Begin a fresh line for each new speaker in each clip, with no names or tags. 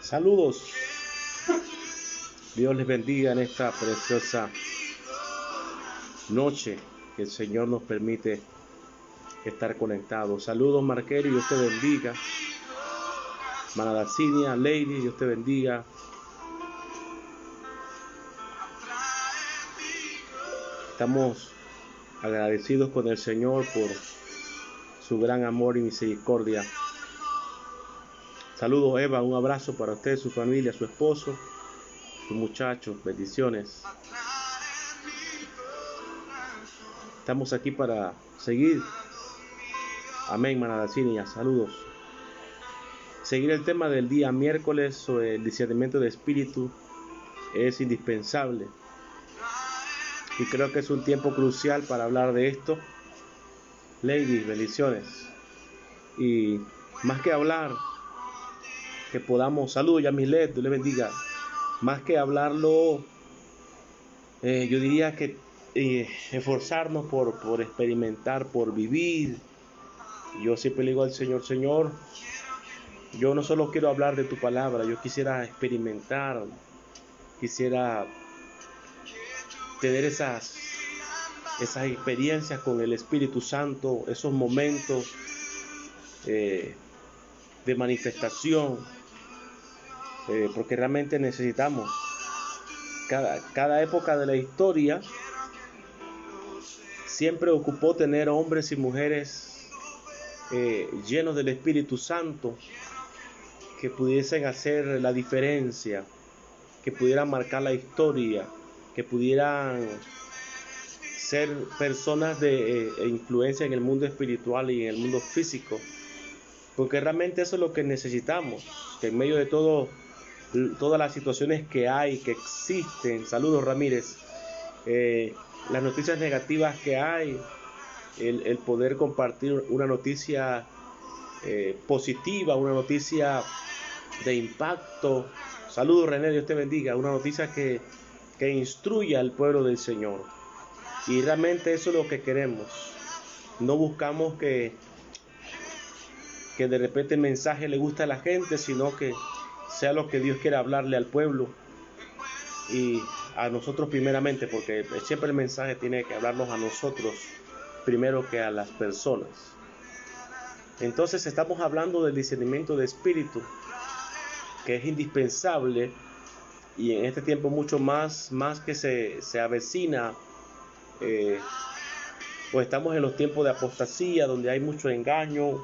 Saludos. Dios les bendiga en esta preciosa noche que el Señor nos permite estar conectados. Saludos, Marqueri, Dios te bendiga. Manadacinia, Lady, Dios te bendiga. Estamos agradecidos con el Señor por su gran amor y misericordia. Saludos, Eva, un abrazo para usted, su familia, su esposo, sus muchachos, bendiciones. Estamos aquí para seguir. Amén, Manadacinia, saludos. Seguir el tema del día miércoles sobre el discernimiento de espíritu es indispensable. Y creo que es un tiempo crucial para hablar de esto. Lady, bendiciones. Y más que hablar, que podamos, saludos, Yamilet, Dios le bendiga. Más que hablarlo, yo diría que esforzarnos por experimentar, por vivir. Yo siempre le digo al Señor, Señor, yo no solo quiero hablar de tu palabra, yo quisiera experimentar, quisiera tener esas experiencias con el Espíritu Santo, esos momentos de manifestación, porque realmente necesitamos. Cada época de la historia siempre ocupó tener hombres y mujeres llenos del Espíritu Santo que pudiesen hacer la diferencia, que pudieran marcar la historia, que pudieran ser personas de influencia en el mundo espiritual y en el mundo físico, porque realmente eso es lo que necesitamos, que en medio de todas las situaciones que hay, que existen, saludos Ramírez, las noticias negativas que hay, el poder compartir una noticia positiva, una noticia de impacto. Saludos René, Dios te bendiga, una noticia que instruya al pueblo del Señor. Y realmente eso es lo que queremos. No buscamos que de repente el mensaje le guste a la gente, sino que sea lo que Dios quiera hablarle al pueblo y a nosotros primeramente, porque siempre el mensaje tiene que hablarnos a nosotros primero que a las personas. Entonces estamos hablando del discernimiento de espíritu, que es indispensable, y en este tiempo mucho más que se avecina, pues estamos en los tiempos de apostasía, donde hay mucho engaño,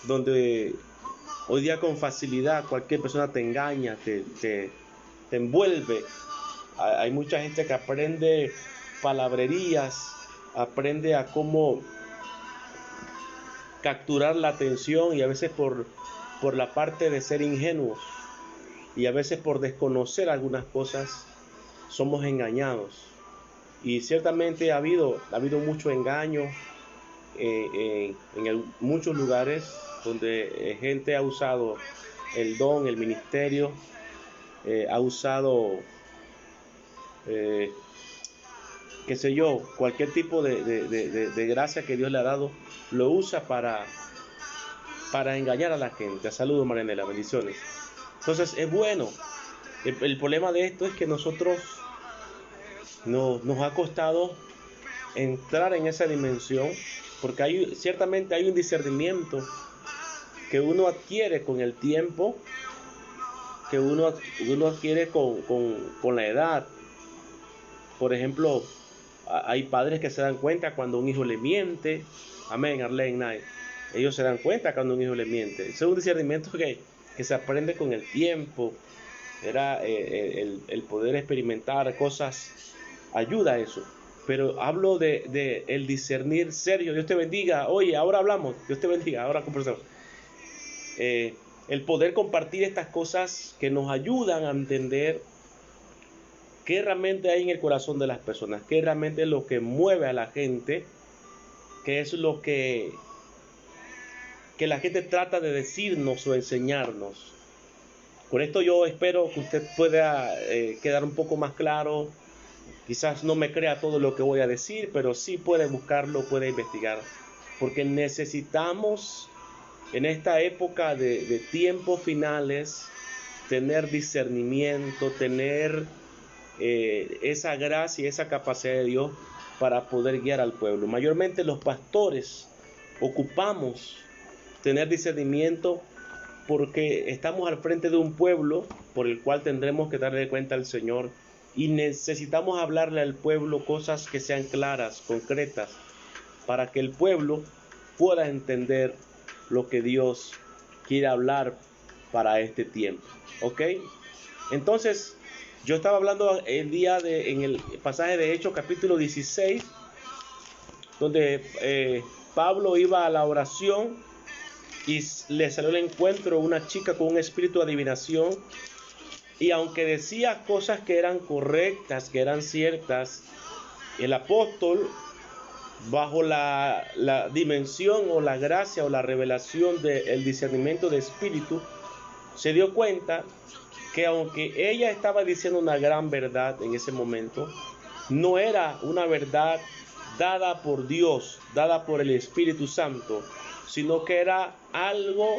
donde hoy día con facilidad cualquier persona te engaña, te envuelve. Hay mucha gente que aprende palabrerías, aprende a cómo capturar la atención, y a veces por la parte de ser ingenuos y a veces por desconocer algunas cosas somos engañados. Y ciertamente ha habido mucho engaño en muchos lugares donde gente ha usado el don, el ministerio, ha usado qué sé yo, cualquier tipo de gracia que Dios le ha dado, lo usa para engañar a la gente. Saludos, Marianela, bendiciones. Entonces es bueno. El problema de esto es que nosotros nos ha costado entrar en esa dimensión, porque ciertamente hay un discernimiento que uno adquiere con el tiempo, que uno adquiere con la edad. Por ejemplo, hay padres que se dan cuenta cuando un hijo le miente. Amén, Arlene Knight. Ellos se dan cuenta cuando un hijo le miente. Ese es un discernimiento que se aprende con el tiempo. El poder experimentar cosas ayuda a eso. Pero hablo de el discernir. Sergio, Dios te bendiga. Oye, ahora hablamos. Dios te bendiga. Ahora conversamos. El poder compartir estas cosas que nos ayudan a entender qué realmente hay en el corazón de las personas, qué realmente es lo que mueve a la gente, qué es lo que la gente trata de decirnos o enseñarnos. Con esto yo espero que usted pueda quedar un poco más claro. Quizás no me crea todo lo que voy a decir, pero sí puede buscarlo, puede investigar, porque necesitamos en esta época de tiempos finales, tener discernimiento, tener esa gracia, esa capacidad de Dios para poder guiar al pueblo. Mayormente los pastores ocupamos tener discernimiento porque estamos al frente de un pueblo por el cual tendremos que darle cuenta al Señor y necesitamos hablarle al pueblo cosas que sean claras, concretas, para que el pueblo pueda entender lo que Dios quiere hablar para este tiempo. ¿Ok? Entonces, yo estaba hablando en el pasaje de Hechos capítulo 16, donde Pablo iba a la oración y le salió al encuentro una chica con un espíritu de adivinación, y aunque decía cosas que eran correctas, que eran ciertas, el apóstol, bajo la dimensión o la gracia o la revelación del discernimiento de espíritu, se dio cuenta que aunque ella estaba diciendo una gran verdad en ese momento, no era una verdad dada por Dios, dada por el Espíritu Santo, sino que era algo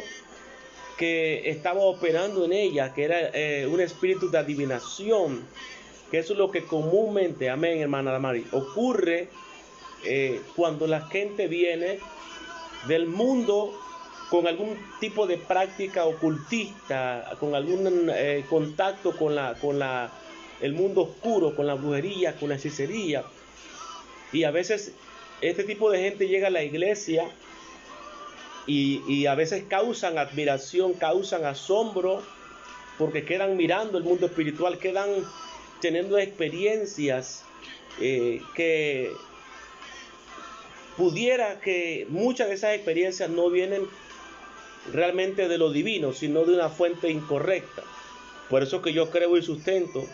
que estaba operando en ella, que era un espíritu de adivinación, que eso es lo que comúnmente, amén, hermana Mari, ocurre cuando la gente viene del mundo con algún tipo de práctica ocultista, con algún contacto con el mundo oscuro, con la brujería, con la hechicería. Y a veces este tipo de gente llega a la iglesia y a veces causan admiración, causan asombro, porque quedan mirando el mundo espiritual, quedan teniendo experiencias que pudiera que muchas de esas experiencias no vienen realmente de lo divino, sino de una fuente incorrecta. Por eso que yo creo y sustento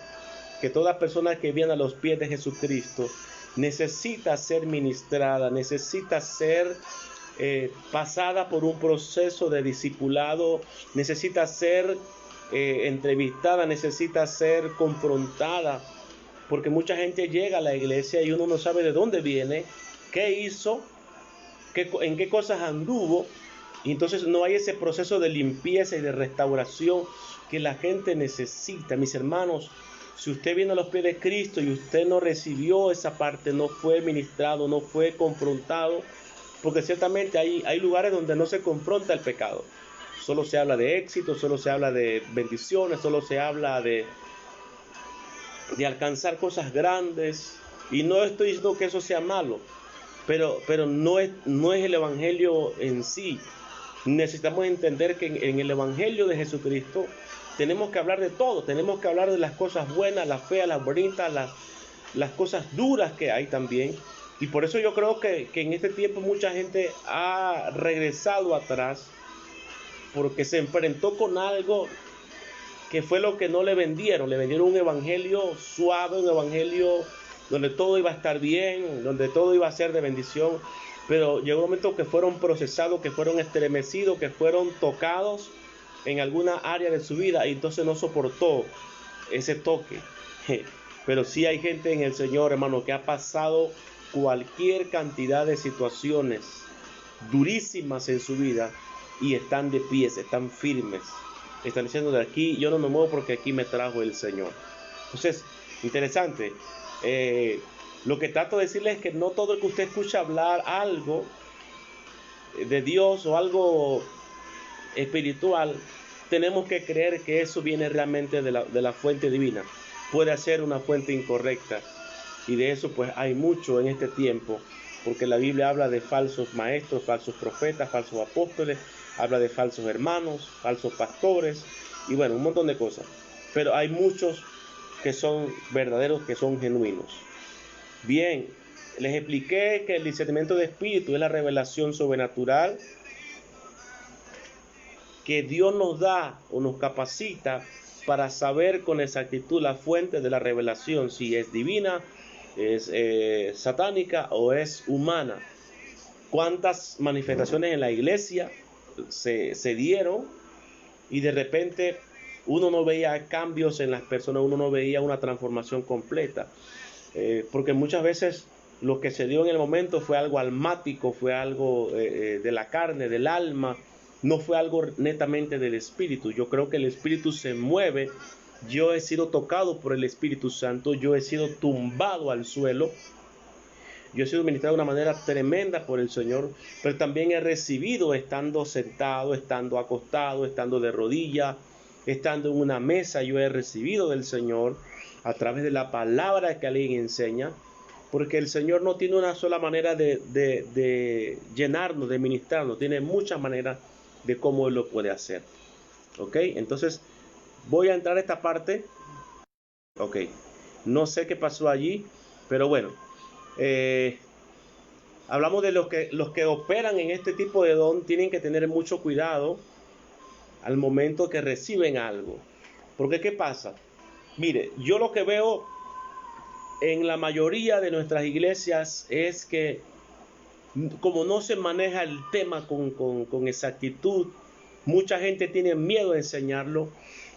que toda persona que viene a los pies de Jesucristo necesita ser ministrada, necesita ser pasada por un proceso de discipulado, necesita ser entrevistada, necesita ser confrontada, porque mucha gente llega a la iglesia y uno no sabe de dónde viene, qué hizo, en qué cosas anduvo, y entonces no hay ese proceso de limpieza y de restauración que la gente necesita. Mis hermanos, si usted viene a los pies de Cristo y usted no recibió esa parte, no fue ministrado, no fue confrontado, porque ciertamente hay lugares donde no se confronta el pecado. Solo se habla de éxito, solo se habla de bendiciones, solo se habla de alcanzar cosas grandes. Y no estoy diciendo que eso sea malo, pero no es el evangelio en sí. Necesitamos entender que en el evangelio de Jesucristo tenemos que hablar de todo, tenemos que hablar de las cosas buenas, las feas, las bonitas, las cosas duras que hay también. Y por eso yo creo que en este tiempo mucha gente ha regresado atrás, porque se enfrentó con algo que fue lo que no le vendieron un evangelio suave, un evangelio donde todo iba a estar bien, donde todo iba a ser de bendición, pero llegó un momento que fueron procesados, que fueron estremecidos, que fueron tocados en alguna área de su vida y entonces no soportó ese toque. Pero sí hay gente en el Señor, hermano, que ha pasado cualquier cantidad de situaciones durísimas en su vida y están de pies, están firmes, están diciendo: de aquí yo no me muevo porque aquí me trajo el Señor. Entonces, interesante. Lo que trato de decirles es que no todo el que usted escucha hablar algo de Dios o algo espiritual, tenemos que creer que eso viene realmente de la fuente divina. Puede ser una fuente incorrecta, y de eso pues hay mucho en este tiempo, porque la Biblia habla de falsos maestros, falsos profetas, falsos apóstoles, habla de falsos hermanos, falsos pastores, y bueno, un montón de cosas. Pero hay muchos que son verdaderos, que son genuinos. Bien, les expliqué que el discernimiento de espíritu es la revelación sobrenatural que Dios nos da o nos capacita para saber con exactitud la fuente de la revelación, si es divina, es satánica o es humana. Cuántas manifestaciones en la iglesia se dieron y de repente uno no veía cambios en las personas, uno no veía una transformación completa, porque muchas veces lo que se dio en el momento fue algo almático, fue algo de la carne, del alma, no fue algo netamente del Espíritu. Yo creo que el Espíritu se mueve. Yo he sido tocado por el Espíritu Santo, yo he sido tumbado al suelo, yo he sido ministrado de una manera tremenda por el Señor, pero también he recibido estando sentado, estando acostado, estando de rodillas, estando en una mesa. Yo he recibido del Señor a través de la palabra que alguien enseña, porque el Señor no tiene una sola manera de llenarnos, de ministrarnos, tiene muchas maneras de cómo Él lo puede hacer. ¿Ok? Entonces, voy a entrar a esta parte. Ok, no sé qué pasó allí, pero bueno. Hablamos de los que operan en este tipo de don tienen que tener mucho cuidado al momento que reciben algo. Porque ¿qué pasa? Mire, yo lo que veo en la mayoría de nuestras iglesias es que como no se maneja el tema con exactitud, mucha gente tiene miedo de enseñarlo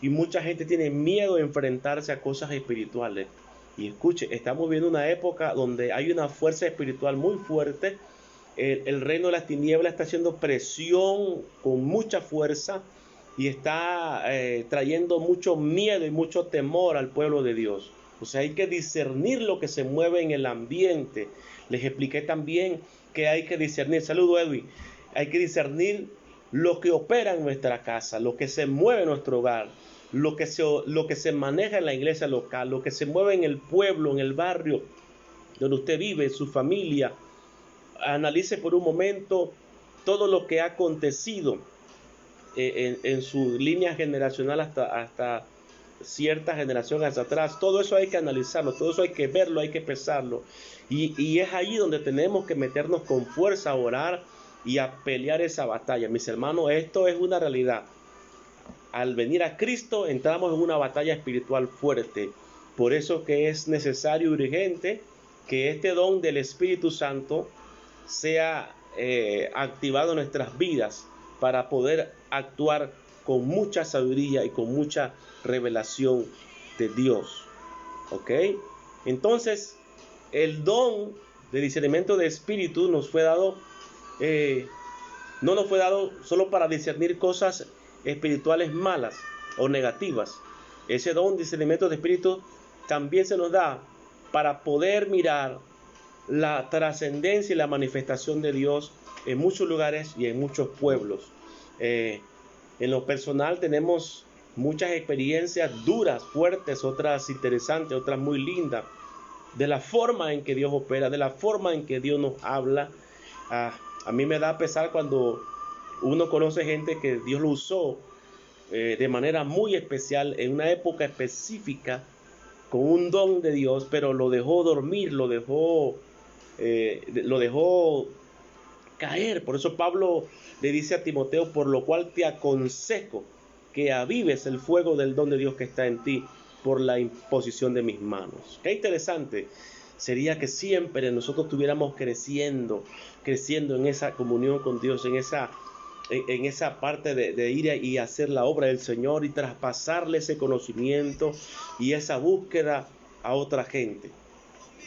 y mucha gente tiene miedo de enfrentarse a cosas espirituales. Y escuche, estamos viendo una época donde hay una fuerza espiritual muy fuerte. El reino de las tinieblas está haciendo presión con mucha fuerza y está trayendo mucho miedo y mucho temor al pueblo de Dios. O sea, hay que discernir lo que se mueve en el ambiente. Les expliqué también que hay que discernir. Saludo, Edwin. Hay que discernir lo que opera en nuestra casa, lo que se mueve en nuestro hogar, lo que se maneja en la iglesia local, lo que se mueve en el pueblo, en el barrio donde usted vive, su familia. Analice por un momento todo lo que ha acontecido en su línea generacional hasta cierta generación hacia atrás. Todo eso hay que analizarlo, todo eso hay que verlo, hay que pesarlo. Y es ahí donde tenemos que meternos con fuerza a orar y a pelear esa batalla. Mis hermanos, esto es una realidad. Al venir a Cristo entramos en una batalla espiritual fuerte. Por eso que es necesario y urgente que este don del Espíritu Santo sea activado en nuestras vidas para poder actuar con mucha sabiduría y con mucha revelación de Dios. ¿Ok? Entonces, el don de discernimiento de espíritu nos fue dado, no nos fue dado solo para discernir cosas espirituales malas o negativas. Ese don de discernimiento de espíritu también se nos da para poder mirar la trascendencia y la manifestación de Dios en muchos lugares y en muchos pueblos. En lo personal tenemos muchas experiencias duras, fuertes, otras interesantes, otras muy lindas, de la forma en que Dios opera, de la forma en que Dios nos habla. A mí me da pesar cuando uno conoce gente que Dios lo usó de manera muy especial en una época específica con un don de Dios, pero lo dejó dormir, lo dejó caer. Por eso Pablo le dice a Timoteo: por lo cual te aconsejo que avives el fuego del don de Dios que está en ti por la imposición de mis manos. Qué interesante sería que siempre nosotros estuviéramos creciendo en esa comunión con Dios, en esa parte de ir y hacer la obra del Señor y traspasarle ese conocimiento y esa búsqueda a otra gente.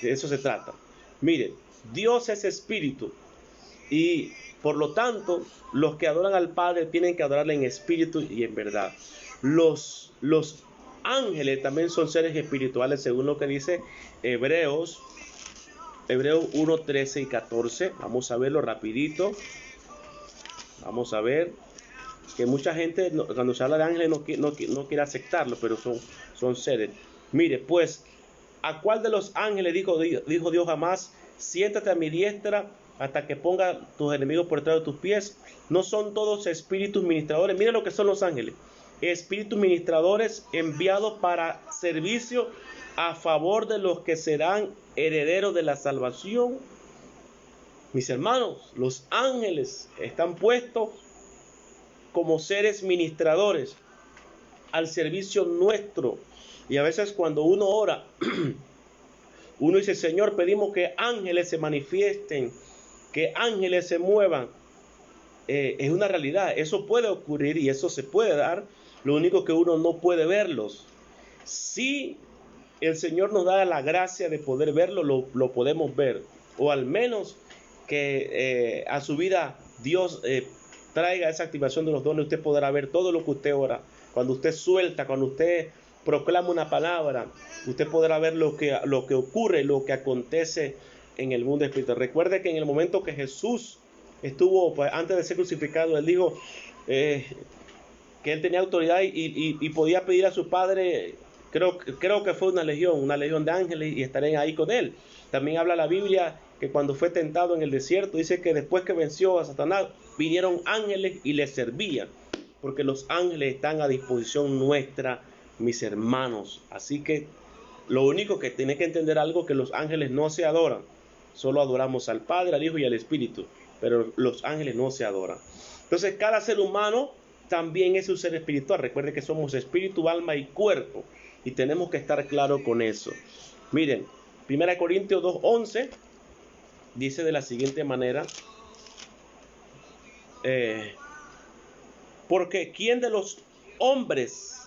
De eso se trata. Miren, Dios es espíritu y por lo tanto los que adoran al Padre tienen que adorarle en espíritu y en verdad. Los ángeles también son seres espirituales, según lo que dice Hebreos 1, 13 y 14. Vamos a verlo rapidito. Vamos a ver que mucha gente cuando se habla de ángeles no quiere aceptarlo, pero son seres. Mire, pues, ¿a cuál de los ángeles dijo Dios jamás: siéntate a mi diestra hasta que ponga tus enemigos por detrás de tus pies? ¿No son todos espíritus ministradores? Mira lo que son los ángeles: espíritus ministradores enviados para servicio a favor de los que serán herederos de la salvación. Mis hermanos, los ángeles están puestos como seres ministradores al servicio nuestro. Y a veces cuando uno ora, uno dice: Señor, pedimos que ángeles se manifiesten, que ángeles se muevan. Es una realidad, eso puede ocurrir y eso se puede dar. Lo único que uno no puede verlos. Si el Señor nos da la gracia de poder verlo, lo podemos ver. O al menos que a su vida Dios traiga esa activación de los dones, usted podrá ver todo lo que usted ora. Cuando usted suelta, cuando usted proclama una palabra, usted podrá ver lo que ocurre, lo que acontece en el mundo espiritual. Recuerde que en el momento que Jesús estuvo, pues, antes de ser crucificado, él dijo que él tenía autoridad y podía pedir a su Padre. Creo que fue una legión de ángeles y estarían ahí con él. También habla la Biblia que cuando fue tentado en el desierto, dice que después que venció a Satanás, vinieron ángeles y le servían, porque los ángeles están a disposición nuestra, mis hermanos. Así que lo único que tiene que entender algo, que los ángeles no se adoran, solo adoramos al Padre, al Hijo y al Espíritu, pero los ángeles no se adoran. Entonces cada ser humano también es un ser espiritual. Recuerde que somos espíritu, alma y cuerpo, y tenemos que estar claros con eso. Miren, 1 Corintios 2:11 dice de la siguiente manera: porque ¿quién de los hombres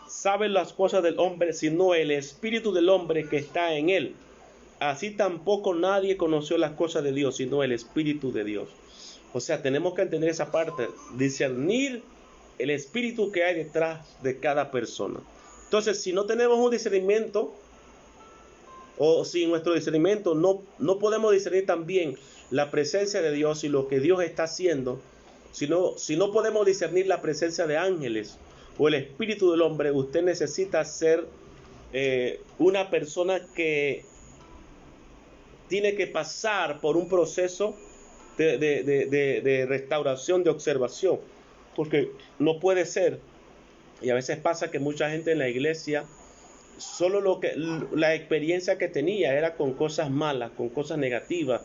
sabe las cosas del hombre sino el espíritu del hombre que está en él? Así tampoco nadie conoció las cosas de Dios sino el espíritu de Dios. O sea, tenemos que entender esa parte, discernir el espíritu que hay detrás de cada persona. Entonces, si no tenemos un discernimiento, o si en nuestro discernimiento no podemos discernir también la presencia de Dios y lo que Dios está haciendo, si no podemos discernir la presencia de ángeles o el espíritu del hombre, usted necesita ser una persona que tiene que pasar por un proceso de restauración, de observación, porque no puede ser, y a veces pasa que mucha gente en la iglesia, solo la experiencia que tenía era con cosas malas, con cosas negativas,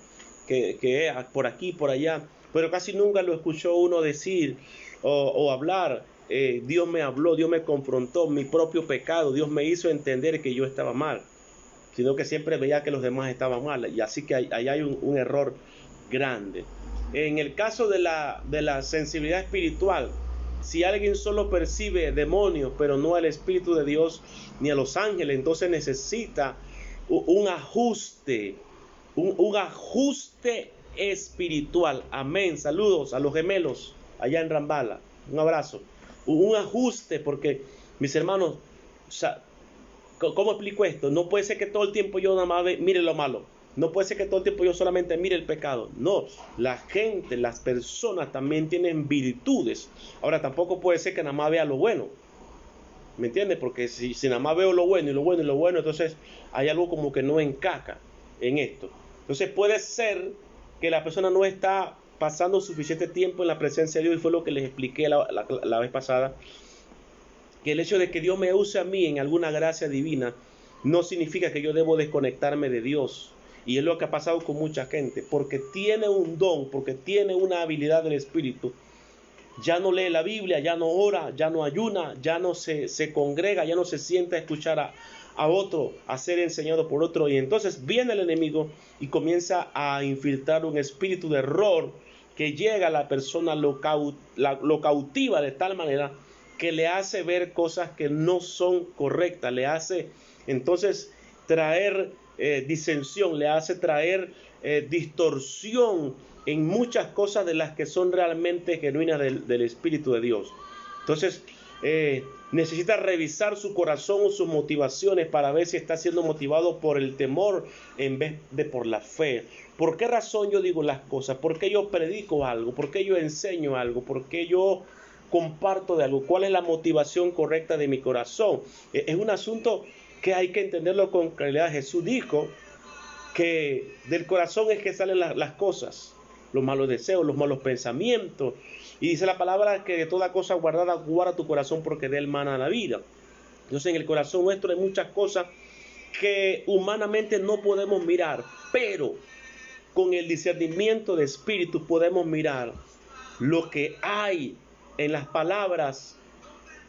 que por aquí, por allá, pero casi nunca lo escuchó uno decir o hablar. Dios me habló, Dios me confrontó, mi propio pecado, Dios me hizo entender que yo estaba mal, sino que siempre veía que los demás estaban mal, y así que ahí hay un error grande. En el caso de la sensibilidad espiritual, si alguien solo percibe demonios, pero no al Espíritu de Dios ni a los ángeles, entonces necesita un ajuste, un ajuste espiritual. Amén. Saludos a los gemelos allá en Rambala. Un abrazo. Un ajuste, porque, mis hermanos, ¿cómo explico esto? No puede ser que todo el tiempo yo nada más mire lo malo. No puede ser que todo el tiempo yo solamente mire el pecado. No, la gente, las personas también tienen virtudes. Ahora, tampoco puede ser que nada más vea lo bueno. ¿Me entiendes? Porque si nada más veo lo bueno y lo bueno y lo bueno, entonces hay algo como que no encaja en esto. Entonces puede ser que la persona no está pasando suficiente tiempo en la presencia de Dios, y fue lo que les expliqué la vez pasada, que el hecho de que Dios me use a mí en alguna gracia divina no significa que yo debo desconectarme de Dios. Y es lo que ha pasado con mucha gente, porque tiene un don, porque tiene una habilidad del Espíritu, ya no lee la Biblia, ya no ora, ya no ayuna, ya no se congrega, ya no se sienta a escuchar a otro, a ser enseñado por otro, y entonces viene el enemigo y comienza a infiltrar un espíritu de error que llega a la persona, lo cautiva de tal manera que le hace ver cosas que no son correctas, le hace entonces traer disensión, le hace traer distorsión en muchas cosas de las que son realmente genuinas del Espíritu de Dios. Entonces necesita revisar su corazón o sus motivaciones para ver si está siendo motivado por el temor en vez de por la fe. ¿Por qué razón yo digo las cosas? ¿Por qué yo predico algo? ¿Por qué yo enseño algo? ¿Por qué yo comparto de algo? ¿Cuál es la motivación correcta de mi corazón? Es un asunto que hay que entenderlo con claridad. Jesús dijo que del corazón es que salen las cosas, los malos deseos, los malos pensamientos, y dice la palabra que de toda cosa guardada guarda tu corazón, porque de él mana la vida. Entonces en el corazón nuestro hay muchas cosas que humanamente no podemos mirar, pero con el discernimiento de espíritu podemos mirar lo que hay en las palabras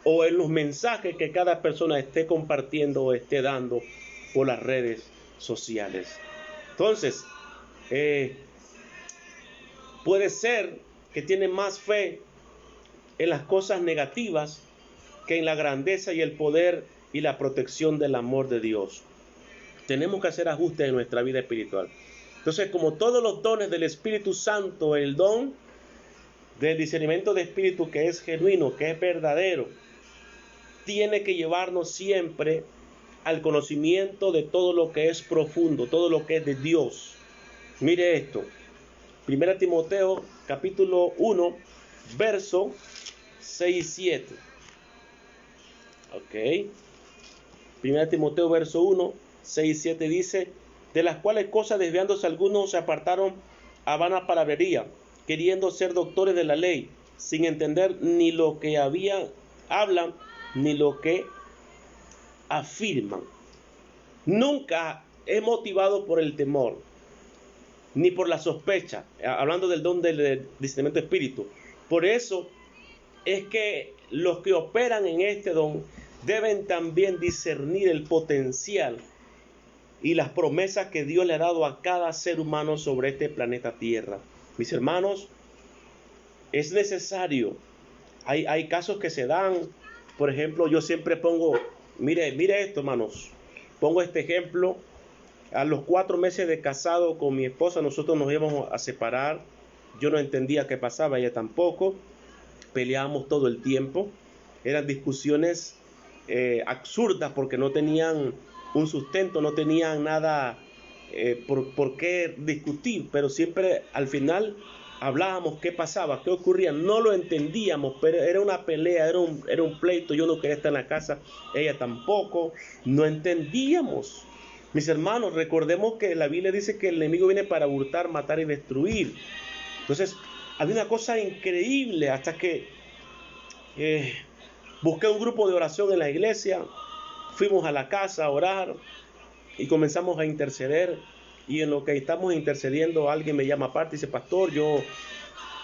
o en los mensajes que cada persona esté compartiendo o esté dando por las redes sociales. Entonces, puede ser que tiene más fe en las cosas negativas que en la grandeza y el poder y la protección del amor de Dios. Tenemos que hacer ajustes en nuestra vida espiritual. Entonces, como todos los dones del Espíritu Santo, el don del discernimiento de espíritu que es genuino, que es verdadero, tiene que llevarnos siempre al conocimiento de todo lo que es profundo, todo lo que es de Dios. Mire esto, 1 Timoteo capítulo 1, verso 6 y 7. Ok. 1 Timoteo verso 1, 6 y 7 dice: de las cuales cosas desviándose algunos se apartaron a vana palabrería, queriendo ser doctores de la ley, sin entender ni lo que hablan, ni lo que afirman. Nunca es motivado por el temor, ni por la sospecha, hablando del don del discernimiento de espíritu. Por eso es que los que operan en este don deben también discernir el potencial y las promesas que Dios le ha dado a cada ser humano sobre este planeta Tierra. Mis hermanos, es necesario. Hay casos que se dan. Por ejemplo, yo siempre pongo, mire esto, hermanos. Pongo este ejemplo. A los 4 meses de casado con mi esposa, nosotros nos íbamos a separar. Yo no entendía qué pasaba, ella tampoco. Peleábamos todo el tiempo. Eran discusiones absurdas porque no tenían un sustento, no tenían nada por qué discutir, pero siempre al final hablábamos qué pasaba, qué ocurría. No lo entendíamos, pero era una pelea, era un pleito. Yo no quería estar en la casa, ella tampoco. No entendíamos. Mis hermanos, recordemos que la Biblia dice que el enemigo viene para hurtar, matar y destruir. Entonces, había una cosa increíble hasta que busqué un grupo de oración en la iglesia, fuimos a la casa a orar y comenzamos a interceder. Y en lo que estamos intercediendo, alguien me llama aparte y dice: pastor, yo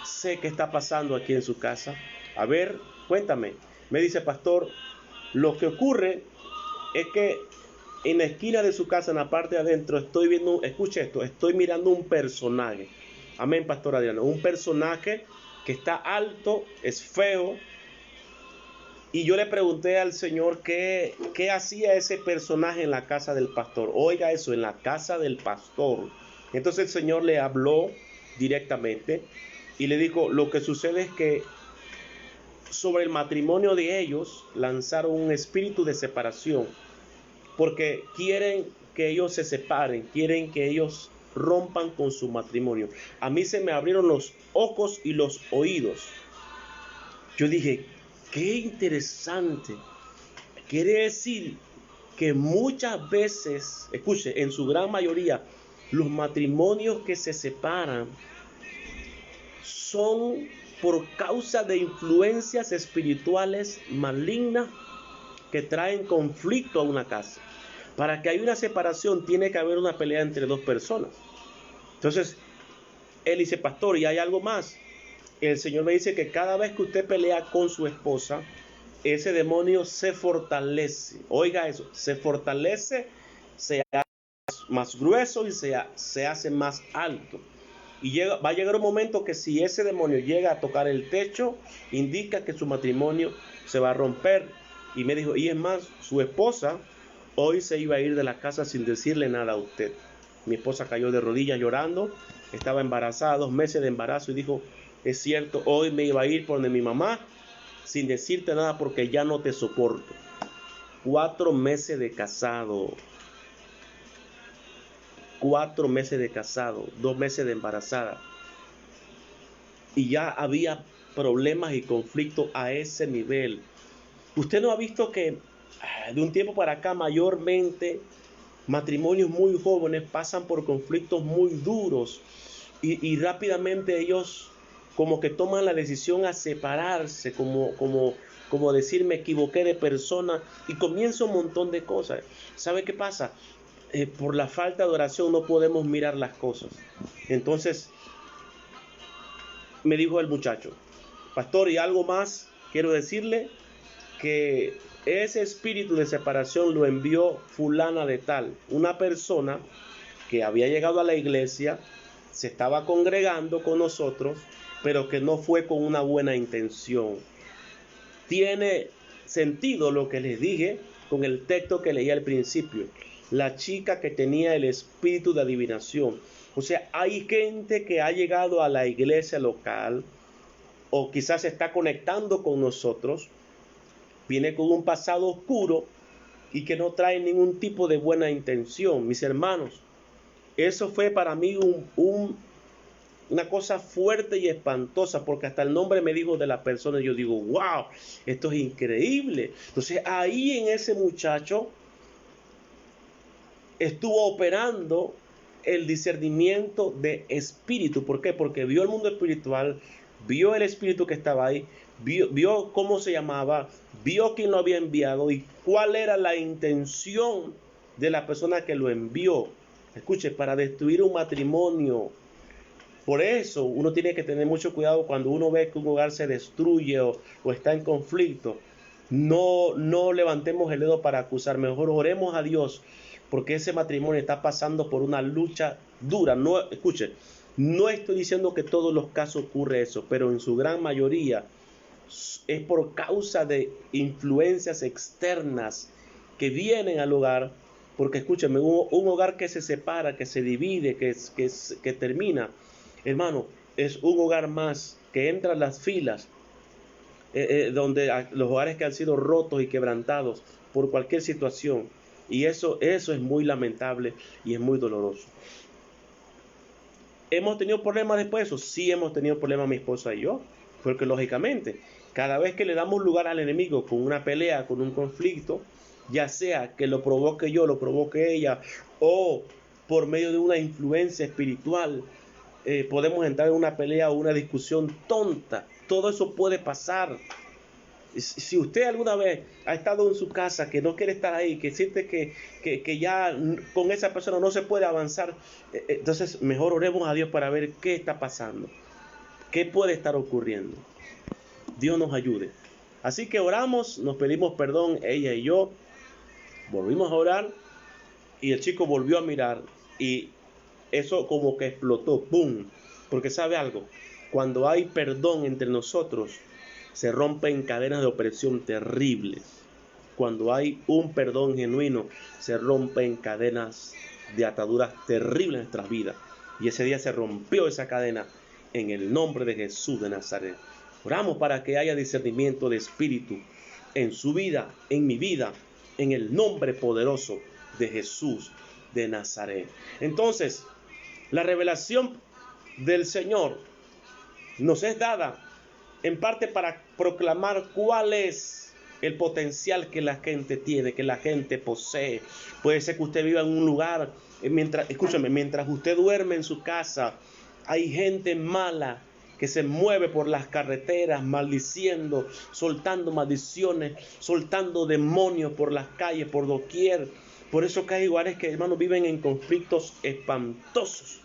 sé qué está pasando aquí en su casa. A ver, cuéntame. Me dice: pastor, lo que ocurre es que en la esquina de su casa, en la parte de adentro, estoy viendo, escuche esto, estoy mirando un personaje. Amén, pastor Adriano. Un personaje que está alto, es feo. Y yo le pregunté al Señor qué hacía ese personaje en la casa del pastor. Oiga eso, en la casa del pastor. Entonces el Señor le habló directamente y le dijo: lo que sucede es que sobre el matrimonio de ellos lanzaron un espíritu de separación, porque quieren que ellos se separen, quieren que ellos rompan con su matrimonio. A mí se me abrieron los ojos y los oídos. Yo dije: qué interesante. Quiere decir que muchas veces, escuche, en su gran mayoría, los matrimonios que se separan son por causa de influencias espirituales malignas que traen conflicto a una casa. Para que haya una separación tiene que haber una pelea entre dos personas. Entonces, él dice: pastor, ¿y hay algo más? El Señor me dice que cada vez que usted pelea con su esposa, ese demonio se fortalece. Oiga eso, se fortalece, se hace más grueso y se hace más alto. Y va a llegar un momento que si ese demonio llega a tocar el techo, indica que su matrimonio se va a romper. Y me dijo: y es más, su esposa hoy se iba a ir de la casa sin decirle nada a usted. Mi esposa cayó de rodillas llorando, estaba embarazada, 2 meses de embarazo, y dijo: es cierto, hoy me iba a ir por donde mi mamá sin decirte nada porque ya no te soporto. 4 meses de casado. 4 meses de casado, 2 meses de embarazada. Y ya había problemas y conflictos a ese nivel. Usted no ha visto que de un tiempo para acá mayormente matrimonios muy jóvenes pasan por conflictos muy duros y rápidamente ellos como que toman la decisión a separarse, como decir: me equivoqué de persona, y comienza un montón de cosas. ¿Sabe qué pasa? Por la falta de oración no podemos mirar las cosas. Entonces me dijo el muchacho: pastor, y algo más quiero decirle, que ese espíritu de separación lo envió fulana de tal, una persona que había llegado a la iglesia, se estaba congregando con nosotros, pero que no fue con una buena intención. Tiene sentido lo que les dije con el texto que leí al principio. La chica que tenía el espíritu de adivinación. O sea, hay gente que ha llegado a la iglesia local o quizás se está conectando con nosotros, viene con un pasado oscuro y que no trae ningún tipo de buena intención. Mis hermanos, eso fue para mí una cosa fuerte y espantosa, porque hasta el nombre me dijo de la persona, y yo digo, wow, esto es increíble. Entonces ahí en ese muchacho estuvo operando el discernimiento de espíritu. ¿Por qué? Porque vio el mundo espiritual, vio el espíritu que estaba ahí, vio cómo se llamaba, vio quién lo había enviado y cuál era la intención de la persona que lo envió. Escuche, para destruir un matrimonio. Por eso uno tiene que tener mucho cuidado cuando uno ve que un hogar se destruye o está en conflicto. No levantemos el dedo para acusar, mejor oremos a Dios, porque ese matrimonio está pasando por una lucha dura. No, escuche, no estoy diciendo que todos los casos ocurre eso, pero en su gran mayoría es por causa de influencias externas que vienen al hogar. Porque escúcheme, un hogar que se separa, que se divide, que termina, hermano, es un hogar más que entra en las filas, donde los hogares que han sido rotos y quebrantados por cualquier situación. Y eso es muy lamentable y es muy doloroso. ¿Hemos tenido problemas después de eso? Sí, hemos tenido problemas mi esposa y yo. Porque lógicamente, cada vez que le damos lugar al enemigo con una pelea, con un conflicto, ya sea que lo provoque yo, lo provoque ella, o por medio de una influencia espiritual, podemos entrar en una pelea o una discusión tonta. Todo eso puede pasar. Si usted alguna vez ha estado en su casa que no quiere estar ahí, que siente que ya con esa persona no se puede avanzar, entonces mejor oremos a Dios para ver qué está pasando, qué puede estar ocurriendo. Dios nos ayude. Así que oramos, nos pedimos perdón, ella y yo, volvimos a orar y el chico volvió a mirar y eso como que explotó, ¡pum! Porque sabe algo, cuando hay perdón entre nosotros, se rompen cadenas de opresión terribles. Cuando hay un perdón genuino, se rompen cadenas de ataduras terribles en nuestras vidas. Y ese día se rompió esa cadena en el nombre de Jesús de Nazaret. Oramos para que haya discernimiento de espíritu en su vida, en mi vida, en el nombre poderoso de Jesús de Nazaret. Entonces, la revelación del Señor nos es dada en parte para proclamar cuál es el potencial que la gente tiene, que la gente posee. Puede ser que usted viva en un lugar, mientras usted duerme en su casa, hay gente mala que se mueve por las carreteras maldiciendo, soltando maldiciones, soltando demonios por las calles, por doquier. Por eso que hay lugares que, hermanos, viven en conflictos espantosos.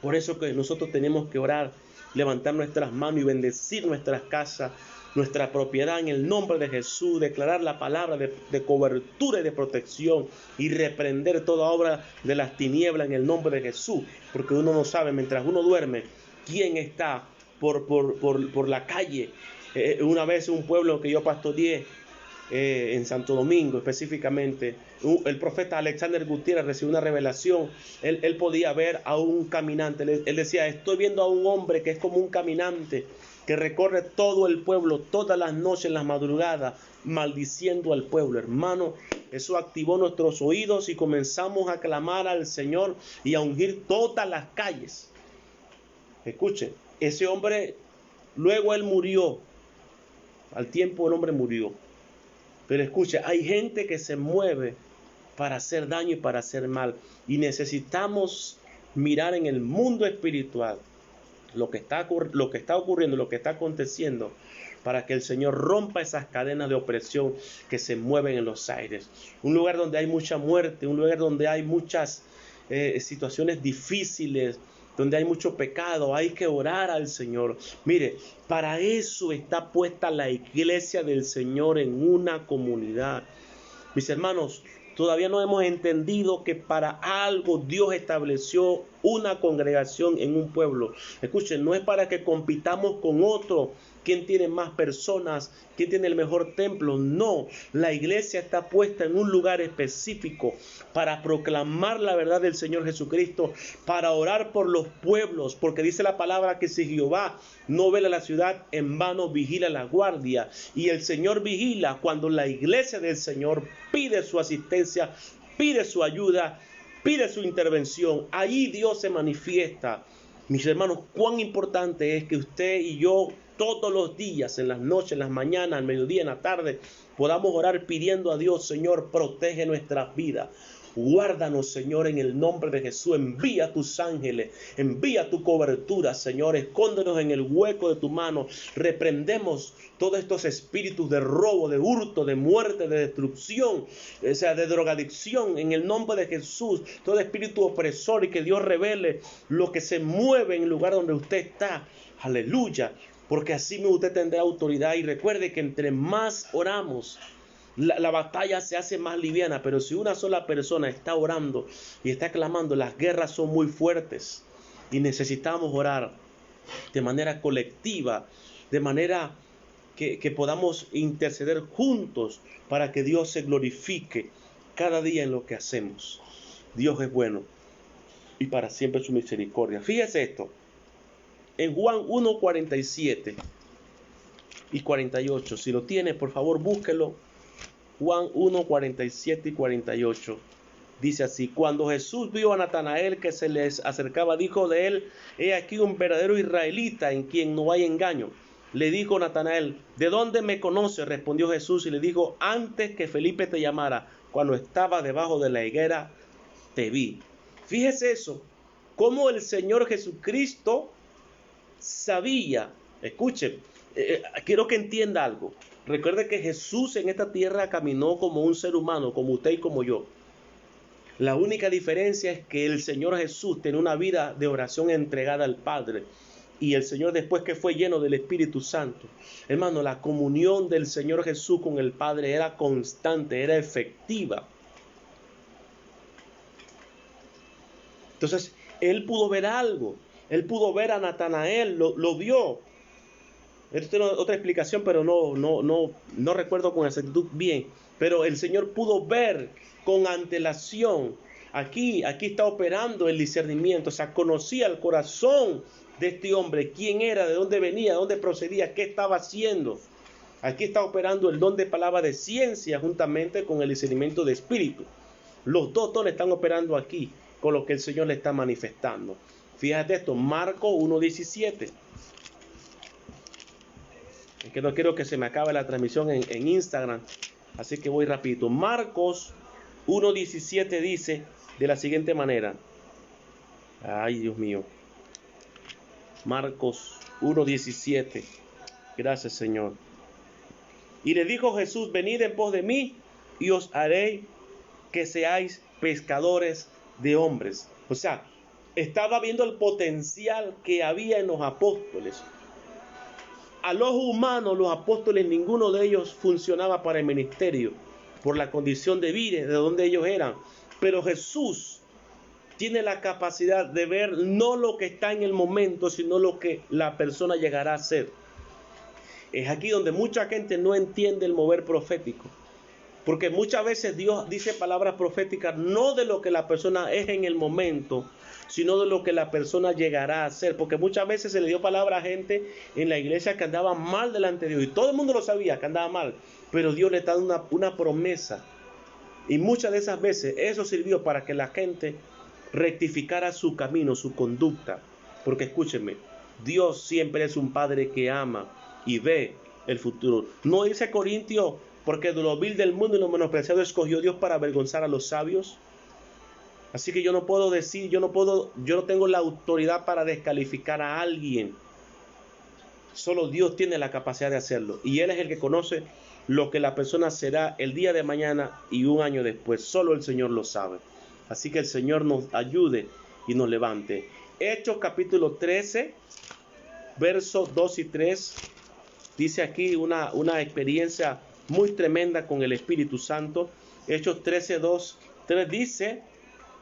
Por eso que nosotros tenemos que orar, levantar nuestras manos y bendecir nuestras casas, nuestra propiedad en el nombre de Jesús, declarar la palabra de cobertura y de protección y reprender toda obra de las tinieblas en el nombre de Jesús, porque uno no sabe mientras uno duerme quién está por la calle. Una vez un pueblo que yo pastoreé, en Santo Domingo específicamente, el profeta Alexander Gutiérrez recibió una revelación. Él podía ver a un caminante. Él decía, estoy viendo a un hombre que es como un caminante que recorre todo el pueblo todas las noches en las madrugadas maldiciendo al pueblo. Hermano, eso activó nuestros oídos y comenzamos a clamar al Señor y a ungir todas las calles. Escuchen, ese hombre, luego él murió. Al tiempo el hombre murió. Pero escuche, hay gente que se mueve para hacer daño y para hacer mal. Y necesitamos mirar en el mundo espiritual lo que está ocurriendo, lo que está aconteciendo, para que el Señor rompa esas cadenas de opresión que se mueven en los aires. Un lugar donde hay mucha muerte, un lugar donde hay muchas situaciones difíciles, donde hay mucho pecado, hay que orar al Señor. Mire, para eso está puesta la iglesia del Señor en una comunidad. Mis hermanos, todavía no hemos entendido que para algo Dios estableció una congregación en un pueblo. Escuchen, no es para que compitamos con otro quién tiene más personas, quién tiene el mejor templo. No, la iglesia está puesta en un lugar específico para proclamar la verdad del Señor Jesucristo, para orar por los pueblos, porque dice la palabra que si Jehová no vela la ciudad, en vano vigila la guardia. Y el Señor vigila cuando la iglesia del Señor pide su asistencia, pide su ayuda, pide su intervención. Allí Dios se manifiesta. Mis hermanos, cuán importante es que usted y yo todos los días, en las noches, en las mañanas, al mediodía, en la tarde, podamos orar pidiendo a Dios: Señor, protege nuestras vidas. Guárdanos, Señor, en el nombre de Jesús. Envía tus ángeles, envía tu cobertura, Señor. Escóndenos en el hueco de tu mano. Reprendemos todos estos espíritus de robo, de hurto, de muerte, de destrucción, o sea, de drogadicción, en el nombre de Jesús. Todo espíritu opresor, y que Dios revele lo que se mueve en el lugar donde usted está. Aleluya. Porque así usted tendrá autoridad. Y recuerde que entre más oramos, la batalla se hace más liviana. Pero si una sola persona está orando y está clamando, las guerras son muy fuertes. Y necesitamos orar de manera colectiva, de manera que podamos interceder juntos para que Dios se glorifique cada día en lo que hacemos. Dios es bueno y para siempre su misericordia. Fíjese esto. En Juan 1:47 y 48. Si lo tiene, por favor, búsquelo. Juan 1:47 y 48. Dice así: cuando Jesús vio a Natanael que se les acercaba, dijo de él: he aquí un verdadero israelita en quien no hay engaño. Le dijo Natanael: ¿de dónde me conoces? Respondió Jesús y le dijo: antes que Felipe te llamara, cuando estaba debajo de la higuera, te vi. Fíjese eso, cómo el Señor Jesucristo sabía. Escuchen, quiero que entienda algo. Recuerde que Jesús en esta tierra caminó como un ser humano, como usted y como yo. La única diferencia es que el Señor Jesús tenía una vida de oración entregada al Padre. Y el Señor, después que fue lleno del Espíritu Santo, hermano, la comunión del Señor Jesús con el Padre era constante, era efectiva. Entonces, él pudo ver algo. Él pudo ver a Natanael, lo vio. Esto tiene otra explicación, pero no recuerdo con exactitud bien. Pero el Señor pudo ver con antelación. Aquí está operando el discernimiento. O sea, conocía el corazón de este hombre, quién era, de dónde venía, de dónde procedía, qué estaba haciendo. Aquí está operando el don de palabra de ciencia juntamente con el discernimiento de espíritu. Los dos dones están operando aquí con lo que el Señor le está manifestando. Fíjate esto, Marcos 1:17. Es que no quiero que se me acabe la transmisión en Instagram, así que voy rapidito. Marcos 1:17 dice de la siguiente manera. Ay, Dios mío. Marcos 1:17. Gracias, Señor. Y le dijo Jesús: venid en pos de mí y os haré que seáis pescadores de hombres. O sea, estaba viendo el potencial que había en los apóstoles. Al ojo humano, los apóstoles, ninguno de ellos funcionaba para el ministerio por la condición de vida de donde ellos eran. Pero Jesús tiene la capacidad de ver no lo que está en el momento, sino lo que la persona llegará a ser. Es aquí donde mucha gente no entiende el mover profético. Porque muchas veces Dios dice palabras proféticas no de lo que la persona es en el momento, sino de lo que la persona llegará a ser. Porque muchas veces se le dio palabra a gente en la iglesia que andaba mal delante de Dios. Y todo el mundo lo sabía que andaba mal. Pero Dios le está dando una promesa. Y muchas de esas veces eso sirvió para que la gente rectificara su camino, su conducta. Porque escúchenme, Dios siempre es un Padre que ama y ve el futuro. No dice Corintios: porque de lo vil del mundo y lo menospreciado escogió Dios para avergonzar a los sabios. Así que yo no puedo decir, yo no tengo la autoridad para descalificar a alguien. Solo Dios tiene la capacidad de hacerlo. Y Él es el que conoce lo que la persona será el día de mañana y un año después. Solo el Señor lo sabe. Así que el Señor nos ayude y nos levante. Hechos capítulo 13, versos 2 y 3. Dice aquí una experiencia muy tremenda con el Espíritu Santo. Hechos 13, 2, 3 dice: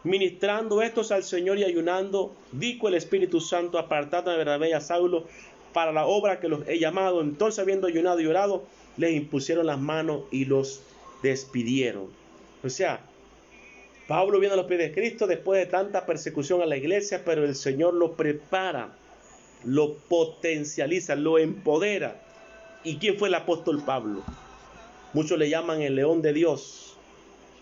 ministrando estos al Señor y ayunando, dijo el Espíritu Santo: apartad a Bernabé y a Saulo para la obra que los he llamado. Entonces, habiendo ayunado y orado, les impusieron las manos y los despidieron. O sea, Pablo viene a los pies de Cristo después de tanta persecución a la iglesia, pero el Señor lo prepara, lo potencializa, lo empodera. ¿Y quién fue el apóstol Pablo? Muchos le llaman el león de Dios,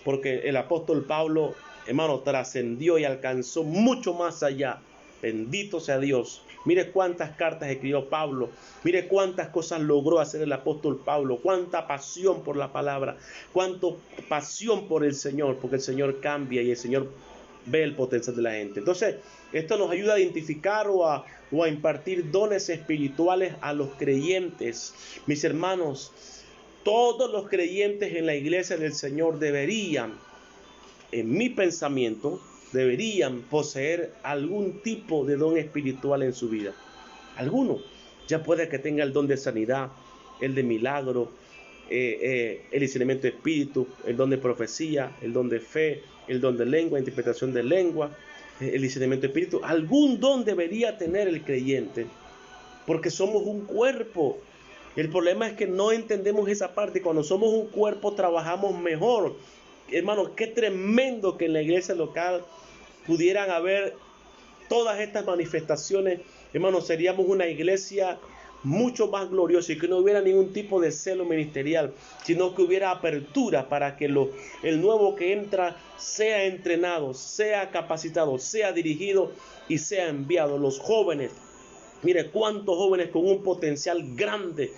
porque el apóstol Pablo, hermano, trascendió y alcanzó mucho más allá. Bendito sea Dios. Mire cuántas cartas escribió Pablo. Mire cuántas cosas logró hacer el apóstol Pablo. Cuánta pasión por la palabra. Cuánta pasión por el Señor. Porque el Señor cambia y el Señor ve el potencial de la gente. Entonces, esto nos ayuda a identificar o a impartir dones espirituales a los creyentes. Mis hermanos, todos los creyentes en la iglesia del Señor deberían, en mi pensamiento, deberían poseer algún tipo de don espiritual en su vida. Alguno. Ya puede que tenga el don de sanidad, el de milagro, el discernimiento de espíritu, el don de profecía, el don de fe, el don de lengua, interpretación de lengua, el discernimiento de espíritu. Algún don debería tener el creyente, porque somos un cuerpo. El problema es que no entendemos esa parte. Cuando somos un cuerpo trabajamos mejor. Hermanos, qué tremendo que en la iglesia local pudieran haber todas estas manifestaciones. Hermanos, seríamos una iglesia mucho más gloriosa y que no hubiera ningún tipo de celo ministerial, sino que hubiera apertura para que el nuevo que entra sea entrenado, sea capacitado, sea dirigido y sea enviado. Los jóvenes, mire cuántos jóvenes con un potencial grande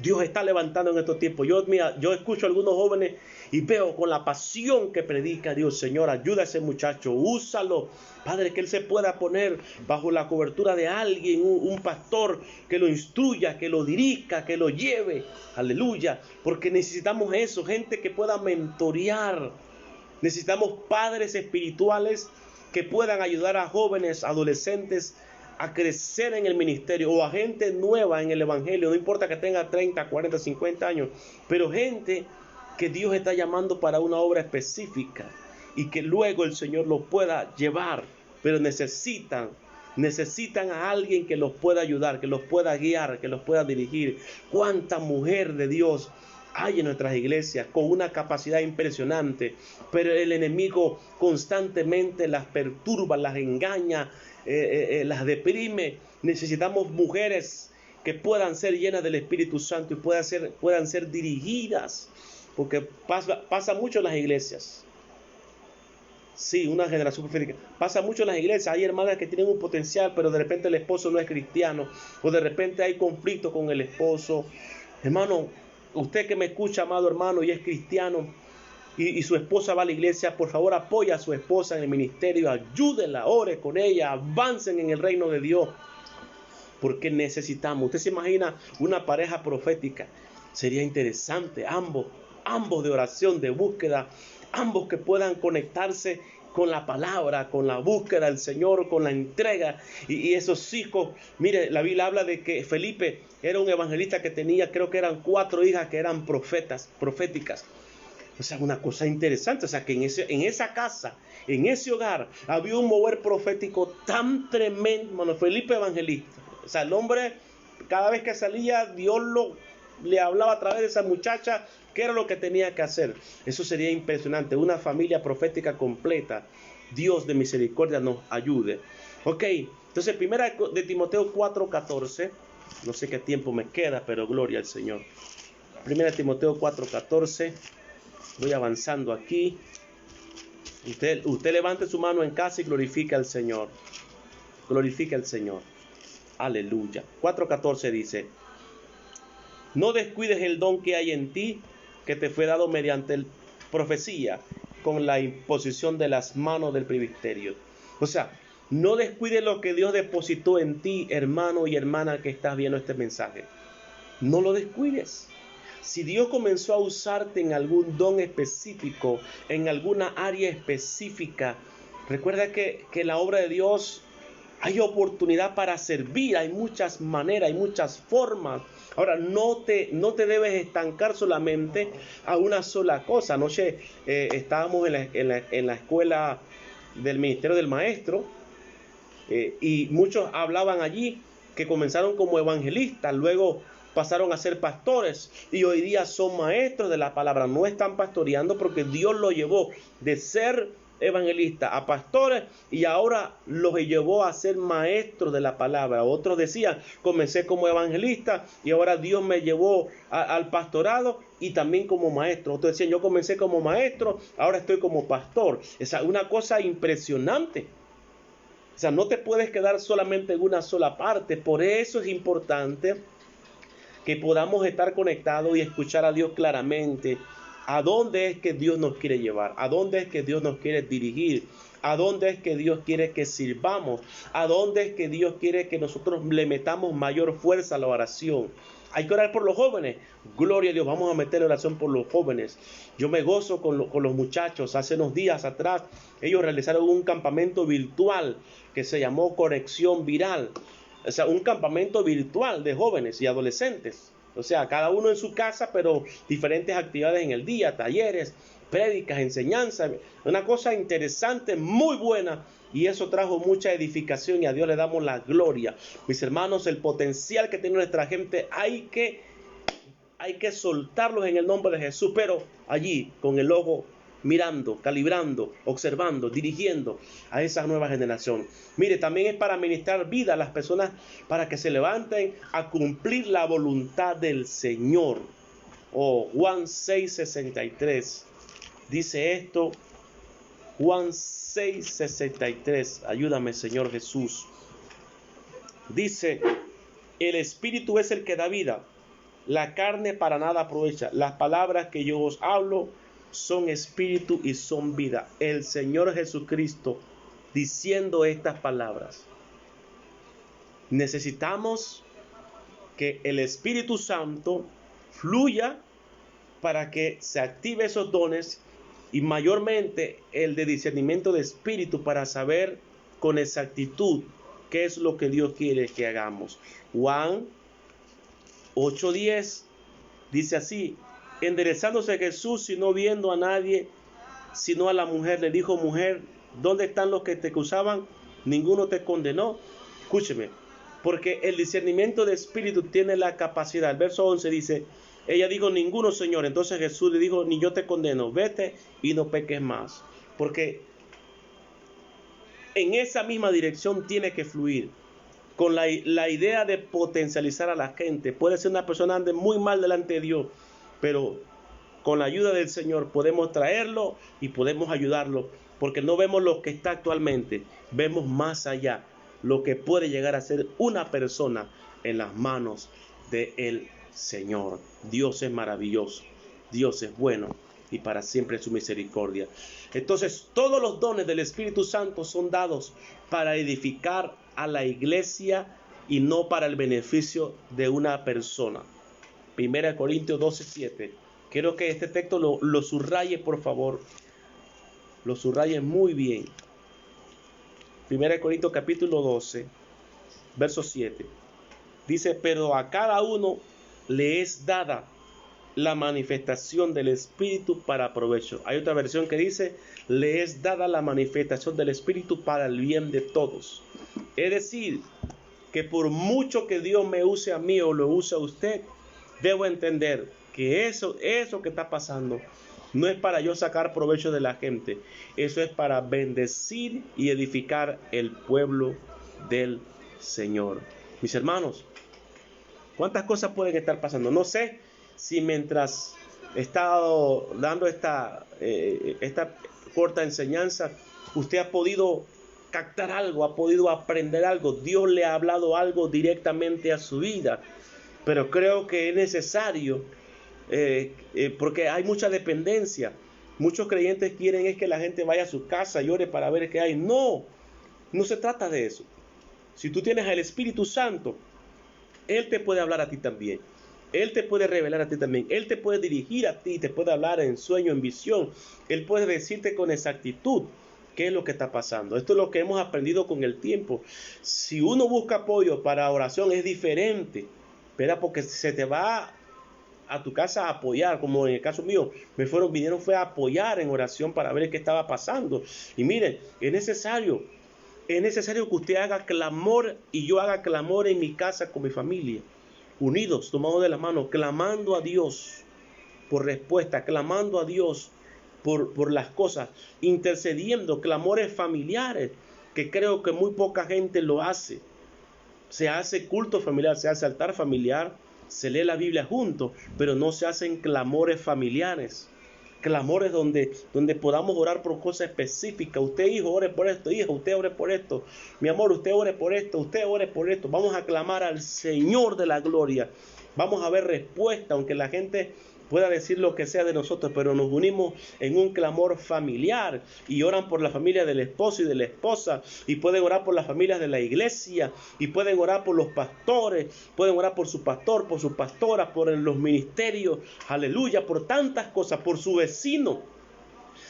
Dios está levantando en estos tiempos. Yo escucho a algunos jóvenes y veo con la pasión que predica Dios. Señor, ayuda a ese muchacho, úsalo, Padre, que él se pueda poner bajo la cobertura de alguien, un pastor que lo instruya, que lo dirija, que lo lleve. Aleluya, porque necesitamos eso, gente que pueda mentorear. Necesitamos padres espirituales que puedan ayudar a jóvenes, adolescentes, a crecer en el ministerio, o a gente nueva en el evangelio. No importa que tenga 30, 40, 50 años, pero gente que Dios está llamando para una obra específica y que luego el Señor los pueda llevar, pero necesitan a alguien que los pueda ayudar, que los pueda guiar, que los pueda dirigir. Cuánta mujer de Dios hay en nuestras iglesias con una capacidad impresionante, pero el enemigo constantemente las perturba, las engaña, las deprime. Necesitamos mujeres que puedan ser llenas del Espíritu Santo y puedan ser dirigidas, porque pasa mucho en las iglesias. Sí, una generación profética. Pasa mucho en las iglesias. Hay hermanas que tienen un potencial, pero de repente el esposo no es cristiano, o de repente hay conflicto con el esposo. Hermano, usted que me escucha, amado hermano, y es cristiano, y su esposa va a la iglesia, por favor apoya a su esposa en el ministerio, ayúdenla, ore con ella, avancen en el reino de Dios, porque necesitamos. Usted se imagina una pareja profética, sería interesante, ambos de oración, de búsqueda, ambos que puedan conectarse con la palabra, con la búsqueda del Señor, con la entrega, y esos hijos. Mire, la Biblia habla de que Felipe era un evangelista que tenía, creo que eran 4 hijas que eran proféticas. O sea, una cosa interesante. O sea, que en esa casa, en ese hogar, había un mover profético tan tremendo. Bueno, Felipe evangelista. O sea, el hombre, cada vez que salía, Dios le hablaba a través de esa muchacha qué era lo que tenía que hacer. Eso sería impresionante. Una familia profética completa. Dios de misericordia nos ayude. Ok, entonces, primera de Timoteo 4:14. No sé qué tiempo me queda, pero gloria al Señor. Primera de Timoteo 4:14. Voy avanzando aquí. Usted levante su mano en casa y glorifica al Señor. Glorifica al Señor. Aleluya. 4:14 dice: no descuides el don que hay en ti, que te fue dado mediante profecía, con la imposición de las manos del presbiterio. O sea, no descuides lo que Dios depositó en ti, hermano y hermana que estás viendo este mensaje. No lo descuides. Si Dios comenzó a usarte en algún don específico, en alguna área específica, recuerda que la obra de Dios hay oportunidad para servir, hay muchas maneras, hay muchas formas. Ahora, no te debes estancar solamente a una sola cosa. Anoche estábamos en la escuela del Ministerio del Maestro, y muchos hablaban allí que comenzaron como evangelistas, luego pasaron a ser pastores y hoy día son maestros de la palabra. No están pastoreando porque Dios los llevó de ser evangelistas a pastores y ahora los llevó a ser maestros de la palabra. Otros decían, comencé como evangelista y ahora Dios me llevó al pastorado y también como maestro. Otros decían, yo comencé como maestro, ahora estoy como pastor. Es una cosa impresionante. O sea, no te puedes quedar solamente en una sola parte. Por eso es importante que podamos estar conectados y escuchar a Dios claramente. ¿A dónde es que Dios nos quiere llevar? ¿A dónde es que Dios nos quiere dirigir? ¿A dónde es que Dios quiere que sirvamos? ¿A dónde es que Dios quiere que nosotros le metamos mayor fuerza a la oración? Hay que orar por los jóvenes. Gloria a Dios, vamos a meter oración por los jóvenes. Yo me gozo con los muchachos. Hace unos días atrás, ellos realizaron un campamento virtual que se llamó Conexión Viral. O sea, un campamento virtual de jóvenes y adolescentes. O sea, cada uno en su casa, pero diferentes actividades en el día, talleres, prédicas, enseñanzas. Una cosa interesante, muy buena. Y eso trajo mucha edificación y a Dios le damos la gloria. Mis hermanos, el potencial que tiene nuestra gente hay que soltarlos en el nombre de Jesús. Pero allí, con el ojo mirando, calibrando, observando, dirigiendo a esa nueva generación. Mire, también es para ministrar vida a las personas para que se levanten a cumplir la voluntad del Señor. Juan 6:63 dice esto. Juan 6:63, ayúdame Señor Jesús. Dice, el Espíritu es el que da vida, la carne para nada aprovecha. Las palabras que yo os hablo son espíritu y son vida. El Señor Jesucristo diciendo estas palabras. Necesitamos que el Espíritu Santo fluya para que se active esos dones y mayormente el de discernimiento de espíritu para saber con exactitud qué es lo que Dios quiere que hagamos. Juan 8:10 dice así: enderezándose Jesús y no viendo a nadie sino a la mujer, le dijo: mujer, ¿dónde están los que te acusaban? Ninguno te condenó. Escúcheme, porque el discernimiento de espíritu tiene la capacidad. El verso 11 dice, ella dijo: ninguno, Señor. Entonces Jesús le dijo: ni yo te condeno, vete y no peques más. Porque en esa misma dirección tiene que fluir, con la idea de potencializar a la gente. Puede ser una persona ande muy mal delante de Dios, pero con la ayuda del Señor podemos traerlo y podemos ayudarlo, porque no vemos lo que está actualmente, vemos más allá, lo que puede llegar a ser una persona en las manos del Señor. Dios es maravilloso, Dios es bueno y para siempre su misericordia. Entonces, todos los dones del Espíritu Santo son dados para edificar a la iglesia y no para el beneficio de una persona. 1 Corintios 12:7. Quiero que este texto lo subraye, por favor. Lo subraye muy bien. 1 Corintios capítulo 12, verso 7. Dice, pero a cada uno le es dada la manifestación del Espíritu para provecho. Hay otra versión que dice, le es dada la manifestación del Espíritu para el bien de todos. Es decir, que por mucho que Dios me use a mí o lo use a usted, debo entender que eso que está pasando no es para yo sacar provecho de la gente. Eso es para bendecir y edificar el pueblo del Señor. Mis hermanos, ¿cuántas cosas pueden estar pasando? No sé si mientras he estado dando esta corta enseñanza, usted ha podido captar algo, ha podido aprender algo. Dios le ha hablado algo directamente a su vida. Pero creo que es necesario, porque hay mucha dependencia. Muchos creyentes quieren es que la gente vaya a su casa y ore para ver qué hay. No se trata de eso. Si tú tienes al Espíritu Santo, Él te puede hablar a ti también. Él te puede revelar a ti también. Él te puede dirigir a ti, te puede hablar en sueño, en visión. Él puede decirte con exactitud qué es lo que está pasando. Esto es lo que hemos aprendido con el tiempo. Si uno busca apoyo para oración es diferente, ¿verdad? Porque se te va a tu casa a apoyar, como en el caso mío, vinieron fue a apoyar en oración para ver qué estaba pasando. Y miren, es necesario Es necesario que usted haga clamor y yo haga clamor en mi casa con mi familia, unidos, tomados de la mano, clamando a Dios por respuesta, clamando a Dios por las cosas, intercediendo, clamores familiares, que creo que muy poca gente lo hace. Se hace culto familiar, se hace altar familiar, se lee la Biblia juntos, pero no se hacen clamores familiares. Clamores donde podamos orar por cosas específicas. Usted, hijo, ore por esto. Hija, usted ore por esto. Mi amor, usted ore por esto. Usted ore por esto. Vamos a clamar al Señor de la gloria. Vamos a ver respuesta, aunque la gente pueda decir lo que sea de nosotros, pero nos unimos en un clamor familiar y oran por la familia del esposo y de la esposa, y pueden orar por las familias de la iglesia, y pueden orar por los pastores, pueden orar por su pastor, por su pastora, por los ministerios, aleluya, por tantas cosas, por su vecino.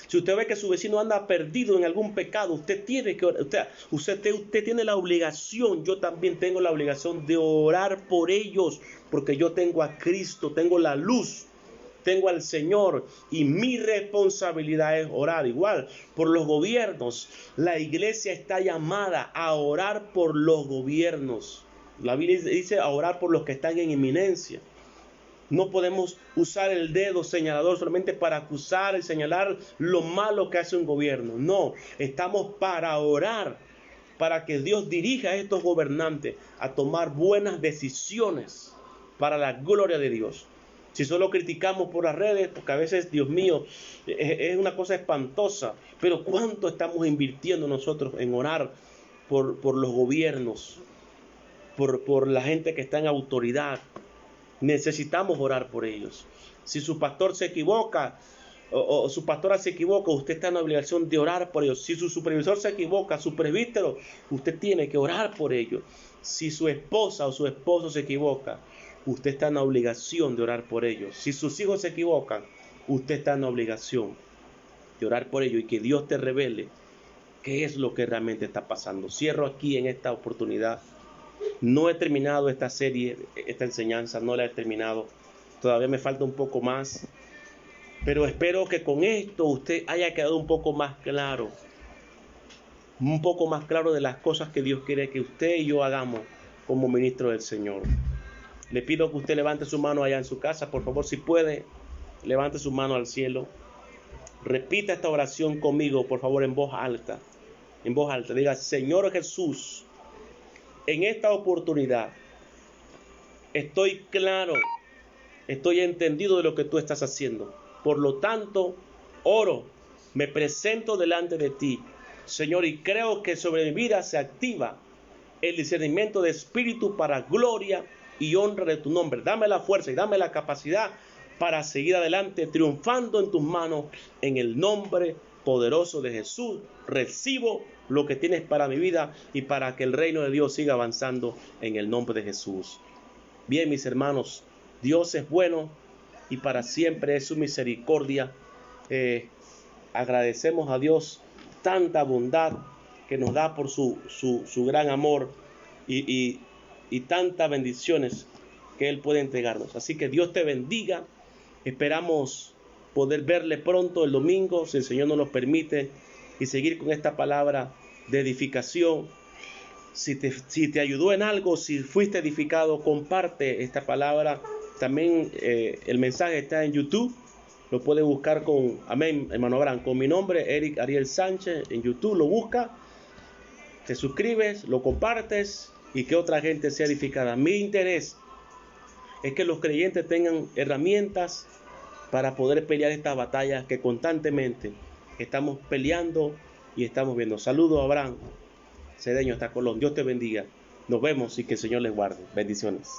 Si usted ve que su vecino anda perdido en algún pecado, usted tiene que orar, usted tiene la obligación, yo también tengo la obligación de orar por ellos, porque yo tengo a Cristo, tengo la luz, tengo al Señor, y mi responsabilidad es orar. Igual por los gobiernos, la iglesia está llamada a orar por los gobiernos. La Biblia dice a orar por los que están en inminencia. No podemos usar el dedo señalador solamente para acusar y señalar lo malo que hace un gobierno. No, estamos para orar, para que Dios dirija a estos gobernantes a tomar buenas decisiones para la gloria de Dios. Si solo criticamos por las redes, porque a veces, Dios mío, es una cosa espantosa, pero ¿cuánto estamos invirtiendo nosotros en orar por los gobiernos, por la gente que está en autoridad? Necesitamos orar por ellos. Si su pastor se equivoca o su pastora se equivoca, usted está en la obligación de orar por ellos. Si su supervisor se equivoca, su presbítero, usted tiene que orar por ellos. Si su esposa o su esposo se equivoca, usted está en la obligación de orar por ellos. Si sus hijos se equivocan, usted está en la obligación de orar por ellos y que Dios te revele qué es lo que realmente está pasando. Cierro aquí en esta oportunidad. No he terminado esta serie, esta enseñanza, no la he terminado. Todavía me falta un poco más. Pero espero que con esto usted haya quedado un poco más claro. Un poco más claro de las cosas que Dios quiere que usted y yo hagamos como ministro del Señor. Le pido que usted levante su mano allá en su casa, por favor, si puede, levante su mano al cielo. Repita esta oración conmigo, por favor, en voz alta. En voz alta, diga: Señor Jesús, en esta oportunidad estoy claro, estoy entendido de lo que tú estás haciendo. Por lo tanto, oro, me presento delante de ti, Señor, y creo que sobre mi vida se activa el discernimiento de espíritu para gloria y honra de tu nombre. Dame la fuerza y dame la capacidad para seguir adelante, triunfando en tus manos, en el nombre poderoso de Jesús. Recibo lo que tienes para mi vida y para que el reino de Dios siga avanzando en el nombre de Jesús. Bien, mis hermanos, Dios es bueno y para siempre es su misericordia. Agradecemos a Dios tanta bondad que nos da por su gran amor y tantas bendiciones que Él puede entregarnos. Así que Dios te bendiga. Esperamos poder verle pronto el domingo, si el Señor nos lo permite, y seguir con esta palabra de edificación. Si te ayudó en algo, si fuiste edificado, comparte esta palabra. También el mensaje está en YouTube. Lo puede buscar con, amén, hermano Abraham, con mi nombre, Eric Ariel Sánchez. En YouTube lo busca, te suscribes, lo compartes y que otra gente sea edificada. Mi interés es que los creyentes tengan herramientas para poder pelear estas batallas que constantemente estamos peleando y estamos viendo. Saludos, Abraham Cedeño hasta Colón. Dios te bendiga. Nos vemos y que el Señor les guarde. Bendiciones.